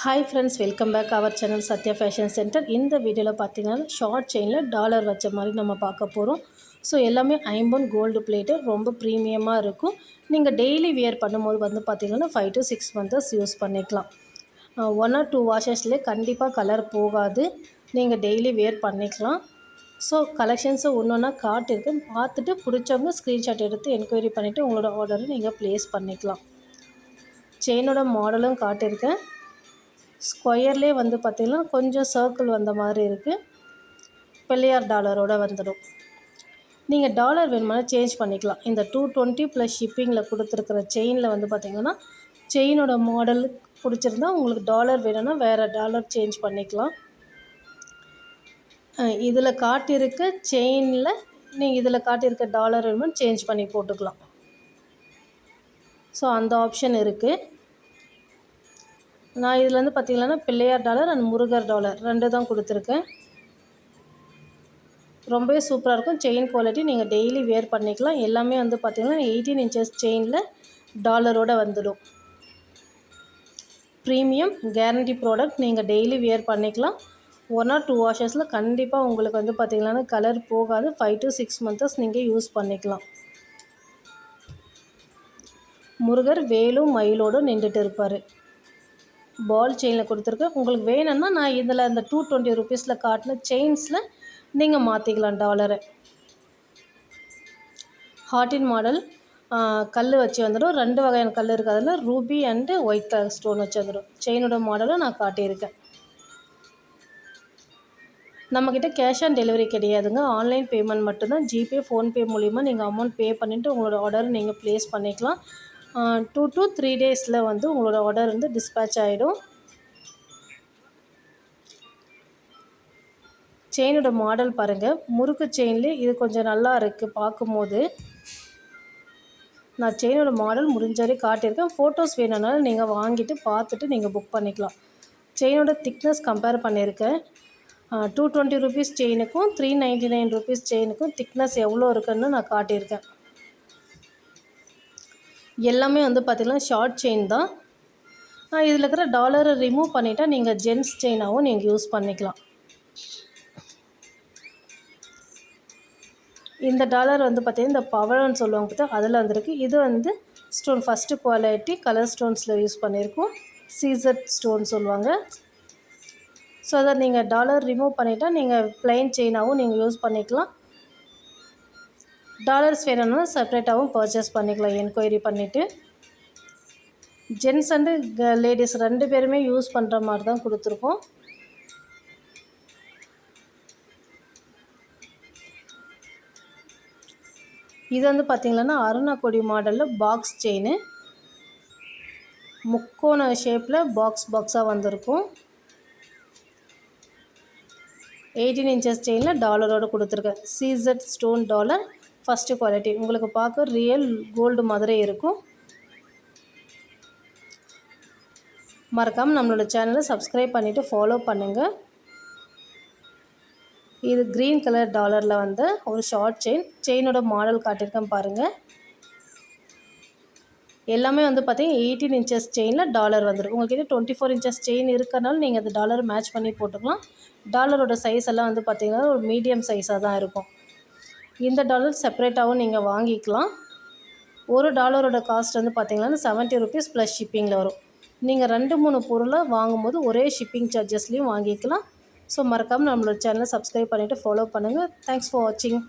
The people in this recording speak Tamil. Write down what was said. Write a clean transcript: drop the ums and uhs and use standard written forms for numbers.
Hi friends, welcome back our channel Sathya fashion centre. இந்த வீடியோவில் பார்த்தீங்கன்னா ஷார்ட் செயினில் டாலர் வச்ச மாதிரி நம்ம பார்க்க போகிறோம். ஸோ எல்லாமே ஐம்பொன் கோல்டு பிளேட்டு, ரொம்ப ப்ரீமியமாக இருக்கும். நீங்கள் டெய்லி வியர் பண்ணும்போது பார்த்தீங்கன்னா 5 to 6 months யூஸ் பண்ணிக்கலாம். 1 or 2 வாஷஸ்லேயே கண்டிப்பாக கலர் போகாது. நீங்கள் டெய்லி வியர் பண்ணிக்கலாம். ஸோ கலெக்ஷன்ஸை ஒன்று ஒன்றா காட்டியிருக்கேன். பார்த்துட்டு பிடிச்சவங்க ஸ்க்ரீன்ஷாட் எடுத்து என்கொயரி பண்ணிவிட்டு உங்களோட ஆர்டரை நீங்கள் ப்ளேஸ் பண்ணிக்கலாம். செயினோட மாடலும் காட்டியிருக்கேன். ஸ்கொயர்லேயே பார்த்திங்கன்னா கொஞ்சம் சர்க்கிள் வந்த மாதிரி இருக்குது. பிள்ளையார் டாலரோடு வந்துடும். நீங்கள் டாலர் வேணுமானா சேஞ்ச் பண்ணிக்கலாம். இந்த 220 ப்ளஸ் ஷிப்பிங்கில் கொடுத்துருக்குற செயினில் பார்த்திங்கன்னா செயினோட மாடல் பிடிச்சிருந்தா உங்களுக்கு டாலர் வேணும்னா வேறு டாலர் சேஞ்ச் பண்ணிக்கலாம். இதில் காட்டியிருக்க செயினில் நீங்கள் இதில் காட்டியிருக்க டாலர் வேணுமான்னு சேஞ்ச் பண்ணி போட்டுக்கலாம். ஸோ அந்த ஆப்ஷன் இருக்குது. நான் இதில் பார்த்திங்கன்னா Pillaiyar dollar and Murugar dollar 2 தான் கொடுத்துருக்கேன். ரொம்பவே சூப்பராக இருக்கும். செயின் குவாலிட்டி நீங்கள் டெய்லி வேர் பண்ணிக்கலாம். எல்லாமே பார்த்திங்கன்னா 18 inches செயினில் டாலரோடு வந்துடும். Premium guarantee product. நீங்கள் டெய்லி வியர் பண்ணிக்கலாம். 1 or 2 வாஷஸில் கண்டிப்பாக உங்களுக்கு பார்த்திங்கன்னா கலர் போகாது. 5 to 6 months நீங்கள் யூஸ் பண்ணிக்கலாம். முருகர் வேலும் மயிலோடு நின்றுட்டு இருப்பார். பால் செயினில் கொடுத்துருக்கேன். உங்களுக்கு வேணும்னா நான் இதில் அந்த 220 rupeesல காட்டின செயின்ஸில் நீங்கள் மாற்றிக்கலாம் டாலரை. ஹார்டின் மாடல் கல் வச்சு வந்துடும். 2 வகையான கல் இருக்குது. அதில் Ruby and white colour stone வச்சு வந்துடும். செயினோட மாடலும் நான் காட்டியிருக்கேன். நம்மக்கிட்ட கேஷ் ஆன் டெலிவரி கிடையாதுங்க. ஆன்லைன் பேமெண்ட் மட்டும்தான். ஜிபே, ஃபோன்பே மூலிமா நீங்கள் அமௌண்ட் பே பண்ணிவிட்டு உங்களோட ஆர்டரை நீங்கள் ப்ளேஸ் பண்ணிக்கலாம். 2 to 3 daysல உங்களோட ஆர்டர் டிஸ்பேட்ச் ஆகிடும். செயினோட மாடல் பாருங்கள். முறுக்கு செயின்லேயே இது கொஞ்சம் நல்லா இருக்குது பார்க்கும்போது. நான் செயினோட மாடல் முடிஞ்ச வரை காட்டியிருக்கேன். ஃபோட்டோஸ் வேணும்னாலும் நீங்கள் வாங்கிட்டு பார்த்துட்டு நீங்கள் புக் பண்ணிக்கலாம். செயினோட திக்னஸ் கம்பேர் பண்ணியிருக்கேன். 220 rupees செயினுக்கும் 399 rupees செயினுக்கும் திக்னஸ் எவ்வளோ இருக்குன்னு நான் காட்டியிருக்கேன். எல்லாமே பார்த்திங்கன்னா ஷார்ட் செயின் தான். இதில் இருக்கிற டாலரை ரிமூவ் பண்ணிவிட்டால் நீங்கள் ஜென்ஸ் செயினாகவும் நீங்கள் யூஸ் பண்ணிக்கலாம். இந்த டாலர் பார்த்திங்கன்னா இந்த பவழம்னு சொல்லுவாங்க பார்த்தா அதில் வந்துருக்கு. இது ஸ்டோன் ஃபஸ்ட்டு குவாலிட்டி கலர் ஸ்டோன்ஸில் யூஸ் பண்ணியிருக்கோம். சீசட் ஸ்டோன் சொல்லுவாங்க. ஸோ அதை நீங்கள் டாலர் ரிமூவ் பண்ணிவிட்டால் நீங்கள் ப்ளைன் செயினாகவும் நீங்கள் யூஸ் பண்ணிக்கலாம். டாலர்ஸ் வேணும்னா செப்ரேட்டாகவும் பர்ச்சேஸ் பண்ணிக்கலாம் என்கொயரி பண்ணிவிட்டு. ஜென்ஸ் அண்டு லேடிஸ் 2 பேருமே யூஸ் பண்ணுற மாதிரி தான் கொடுத்துருக்கோம். இது பார்த்திங்கன்னா அருணாக்கொடி மாடலில் பாக்ஸ் செயின். முக்கோண ஷேப்பில் பாக்ஸாக வந்திருக்கும். 18 inches செயினில் டாலரோடு கொடுத்துருக்கேன். சீசட் ஸ்டோன் டாலர் ஃபஸ்ட்டு குவாலிட்டி. உங்களுக்கு பார்க்க ரியல் கோல்டு மாதிரி இருக்கும். மறக்காமல் நம்மளோட சேனலை சப்ஸ்கிரைப் பண்ணிவிட்டு ஃபாலோ பண்ணுங்கள். இது க்ரீன் கலர் டாலரில் ஒரு ஷார்ட் செயினோட மாடல் காட்டியிருக்கேன் பாருங்கள். எல்லாமே பார்த்தீங்கன்னா 18 inches செயினில் டாலர் வந்துடும். உங்கள்கிட்ட 24 inches செயின் இருக்கிறனால நீங்கள் அந்த டாலர் மேட்ச் பண்ணி போட்டுக்கலாம். டாலரோட சைஸ் எல்லாம் பார்த்திங்கன்னா ஒரு மீடியம் சைஸாக தான் இருக்கும். இந்த டாலர் செப்ரேட்டாகவும் நீங்கள் வாங்கிக்கலாம். ஒரு டாலரோட காஸ்ட் பார்த்திங்கன்னா 70 rupees ப்ளஸ் ஷிப்பிங்கில் வரும். நீங்கள் 2-3 பொருளை வாங்கும்போது ஒரே ஷிப்பிங் சார்ஜஸ்லேயும் வாங்கிக்கலாம். ஸோ மறக்காமல் நம்மளோட சேனலை சப்ஸ்கிரைப் பண்ணிவிட்டு ஃபாலோ பண்ணுங்கள். தேங்க்ஸ் ஃபார் வாட்சிங்.